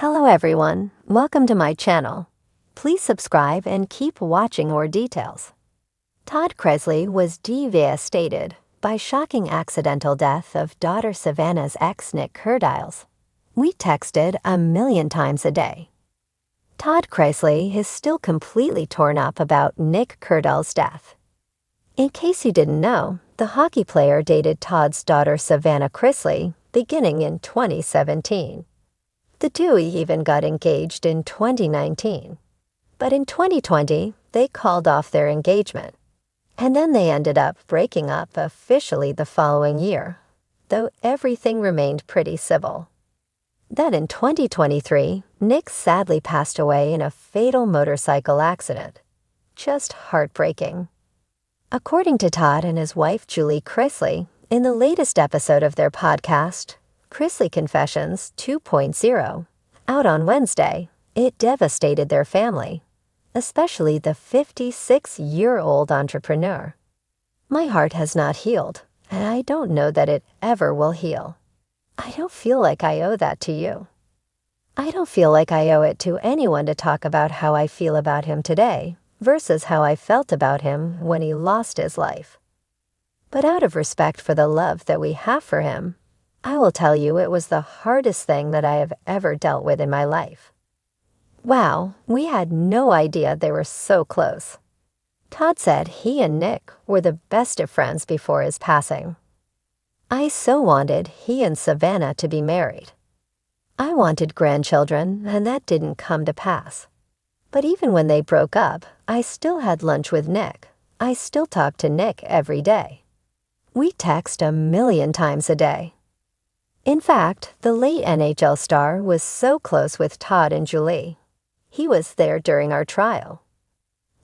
Hello everyone, welcome to my channel. Please subscribe and keep watching more details. Todd Chrisley was devastated by shocking accidental death of daughter Savannah's ex Nick Kerdiles. We texted 1,000,000 times a day. Todd Chrisley is still completely torn up about Nick Kerdiles' death. In case you didn't know, the hockey player dated Todd's daughter Savannah Chrisley beginning in 2017. The two even got engaged in 2019. But in 2020, they called off their engagement. And then they ended up breaking up officially the following year, though everything remained pretty civil. Then in 2023, Nick sadly passed away in a fatal motorcycle accident. Just heartbreaking. According to Todd and his wife Julie Chrisley, in the latest episode of their podcast, Chrisley Confessions 2.0, out on Wednesday, it devastated their family, especially the 56-year-old entrepreneur. My heart has not healed, and I don't know that it ever will heal. I don't feel like I owe that to you. I don't feel like I owe it to anyone to talk about how I feel about him today versus how I felt about him when he lost his life. But out of respect for the love that we have for him, I will tell you it was the hardest thing that I have ever dealt with in my life. Wow, we had no idea they were so close. Todd said he and Nick were the best of friends before his passing. I so wanted he and Savannah to be married. I wanted grandchildren, and that didn't come to pass. But even when they broke up, I still had lunch with Nick. I still talked to Nick every day. We text 1,000,000 times a day. In fact, the late NHL star was so close with Todd and Julie. He was there during our trial.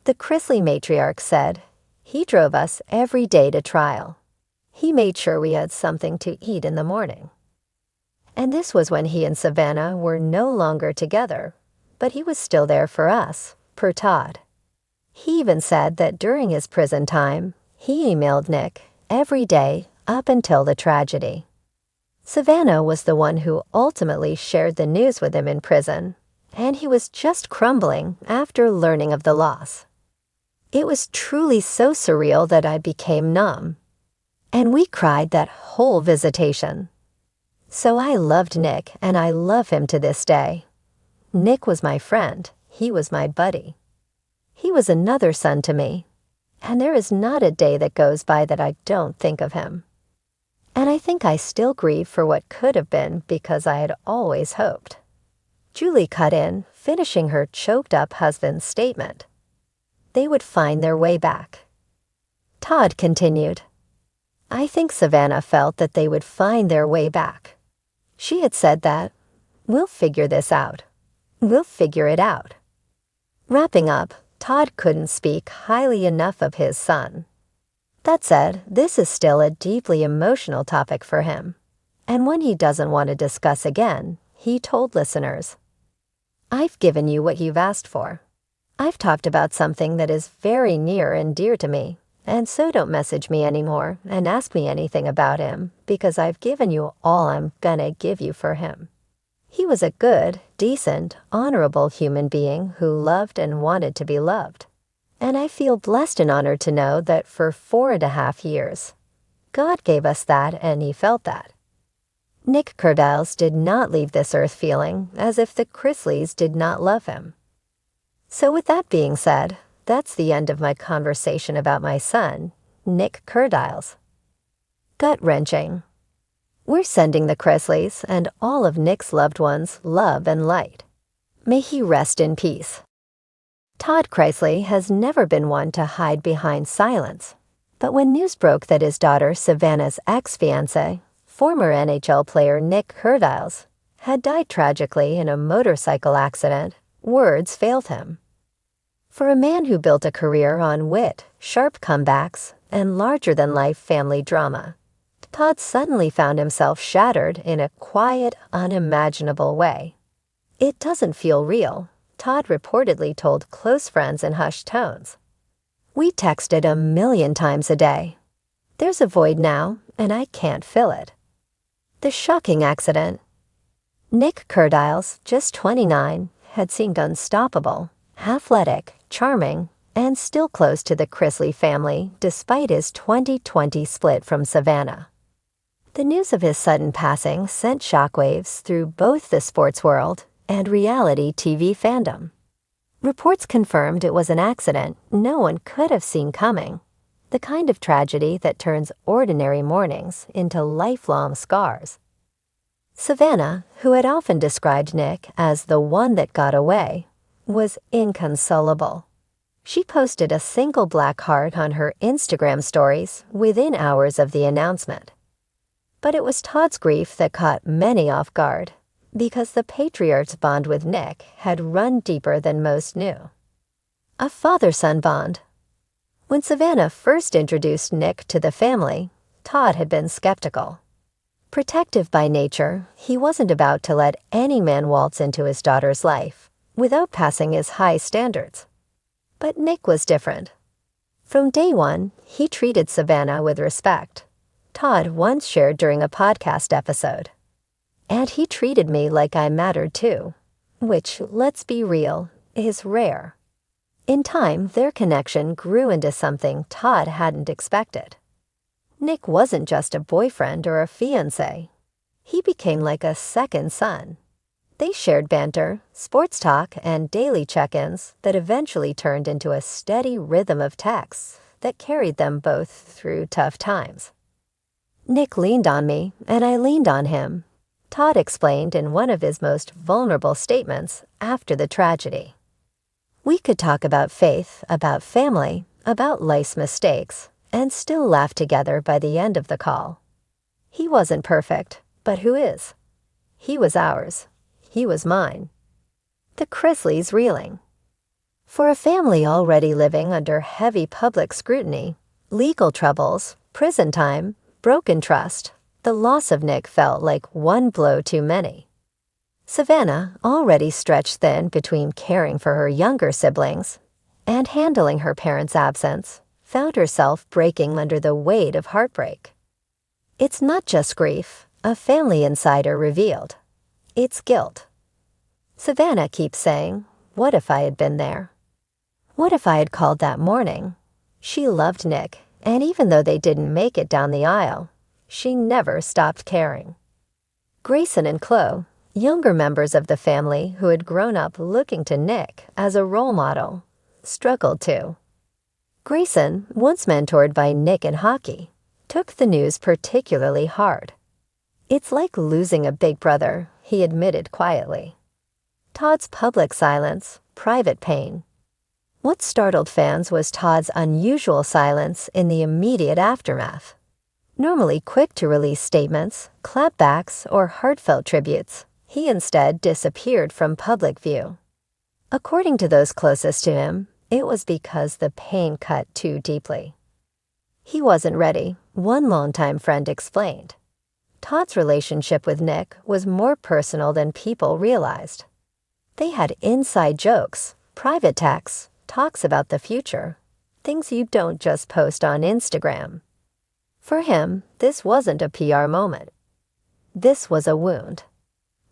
The Chrisley matriarch said, he drove us every day to trial. He made sure we had something to eat in the morning. And this was when he and Savannah were no longer together, but he was still there for us, per Todd. He even said that during his prison time, he emailed Nick every day up until the tragedy. Savannah was the one who ultimately shared the news with him in prison, and he was just crumbling after learning of the loss. It was truly so surreal that I became numb, and we cried that whole visitation. So I loved Nick, and I love him to this day. Nick was my friend. He was my buddy. He was another son to me, and there is not a day that goes by that I don't think of him. And I think I still grieve for what could have been because I had always hoped. Julie cut in, finishing her choked-up husband's statement. They would find their way back. Todd continued, I think Savannah felt that they would find their way back. She had said that, we'll figure this out. We'll figure it out. Wrapping up, Todd couldn't speak highly enough of his son. That said, this is still a deeply emotional topic for him, and one he doesn't want to discuss again. He told listeners, I've given you what you've asked for. I've talked about something that is very near and dear to me, and so don't message me anymore and ask me anything about him because I've given you all I'm gonna give you for him. He was a good, decent, honorable human being who loved and wanted to be loved. And I feel blessed and honored to know that for 4.5 years, God gave us that and he felt that. Nick Kerdiles did not leave this earth feeling as if the Chrisleys did not love him. So with that being said, that's the end of my conversation about my son, Nick Kerdiles. Gut-wrenching. We're sending the Chrisleys and all of Nick's loved ones love and light. May he rest in peace. Todd Chrisley has never been one to hide behind silence, but when news broke that his daughter Savannah's ex-fiancé, former NHL player Nick Kerdiles, had died tragically in a motorcycle accident, words failed him. For a man who built a career on wit, sharp comebacks, and larger-than-life family drama, Todd suddenly found himself shattered in a quiet, unimaginable way. It doesn't feel real, Todd reportedly told close friends in hushed tones. We texted 1,000,000 times a day. There's a void now, and I can't fill it. The shocking accident. Nick Kerdiles, just 29, had seemed unstoppable, athletic, charming, and still close to the Chrisley family despite his 2020 split from Savannah. The news of his sudden passing sent shockwaves through both the sports world and reality TV fandom. Reports confirmed it was an accident no one could have seen coming, the kind of tragedy that turns ordinary mornings into lifelong scars. Savannah, who had often described Nick as the one that got away, was inconsolable. She posted a single black heart on her Instagram stories within hours of the announcement. But it was Todd's grief that caught many off guard, because the patriarch's bond with Nick had run deeper than most knew. A father-son bond. When Savannah first introduced Nick to the family, Todd had been skeptical. Protective by nature, he wasn't about to let any man waltz into his daughter's life without passing his high standards. But Nick was different. From day one, he treated Savannah with respect. Todd once shared during a podcast episode. And he treated me like I mattered too, which, let's be real, is rare. In time, their connection grew into something Todd hadn't expected. Nick wasn't just a boyfriend or a fiancé. He became like a second son. They shared banter, sports talk, and daily check-ins that eventually turned into a steady rhythm of texts that carried them both through tough times. Nick leaned on me, and I leaned on him, Todd explained in one of his most vulnerable statements after the tragedy. We could talk about faith, about family, about life's mistakes, and still laugh together by the end of the call. He wasn't perfect, but who is? He was ours. He was mine. The Chrisleys reeling. For a family already living under heavy public scrutiny, legal troubles, prison time, broken trust, the loss of Nick felt like one blow too many. Savannah, already stretched thin between caring for her younger siblings and handling her parents' absence, found herself breaking under the weight of heartbreak. It's not just grief, a family insider revealed. It's guilt. Savannah keeps saying, "What if I had been there? What if I had called that morning?" She loved Nick, and even though they didn't make it down the aisle, she never stopped caring. Grayson and Chloe, younger members of the family who had grown up looking to Nick as a role model, struggled too. Grayson, once mentored by Nick in hockey, took the news particularly hard. "It's like losing a big brother," he admitted quietly. Todd's public silence, private pain. What startled fans was Todd's unusual silence in the immediate aftermath. Normally quick to release statements, clapbacks, or heartfelt tributes, he instead disappeared from public view. According to those closest to him, it was because the pain cut too deeply. He wasn't ready, one longtime friend explained. Todd's relationship with Nick was more personal than people realized. They had inside jokes, private texts, talks about the future, things you don't just post on Instagram. For him, this wasn't a PR moment. This was a wound.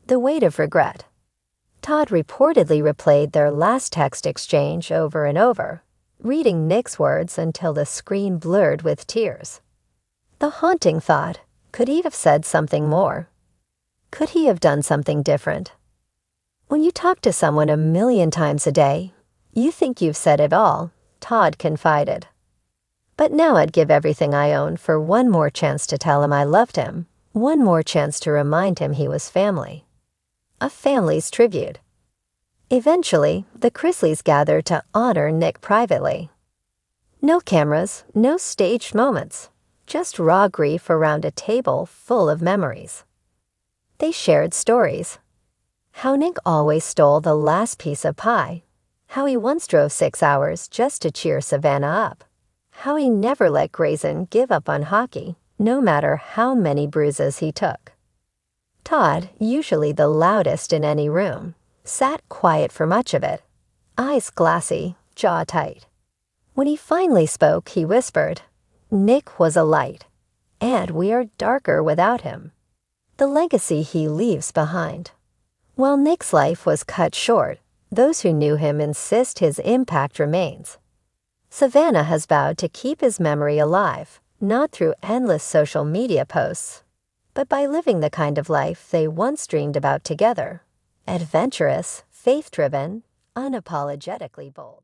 The weight of regret. Todd reportedly replayed their last text exchange over and over, reading Nick's words until the screen blurred with tears. The haunting thought, could he have said something more? Could he have done something different? When you talk to someone a million times a day, you think you've said it all, Todd confided. But now I'd give everything I own for one more chance to tell him I loved him, one more chance to remind him he was family. A family's tribute. Eventually, the Chrisleys gathered to honor Nick privately. No cameras, no staged moments, just raw grief around a table full of memories. They shared stories. How Nick always stole the last piece of pie. How he once drove 6 hours just to cheer Savannah up. How he never let Grayson give up on hockey, no matter how many bruises he took. Todd, usually the loudest in any room, sat quiet for much of it, eyes glassy, jaw tight. When he finally spoke, he whispered, "Nick was a light, and we are darker without him." The legacy he leaves behind. While Nick's life was cut short, those who knew him insist his impact remains. Savannah has vowed to keep his memory alive, not through endless social media posts, but by living the kind of life they once dreamed about together. Adventurous, faith-driven, unapologetically bold.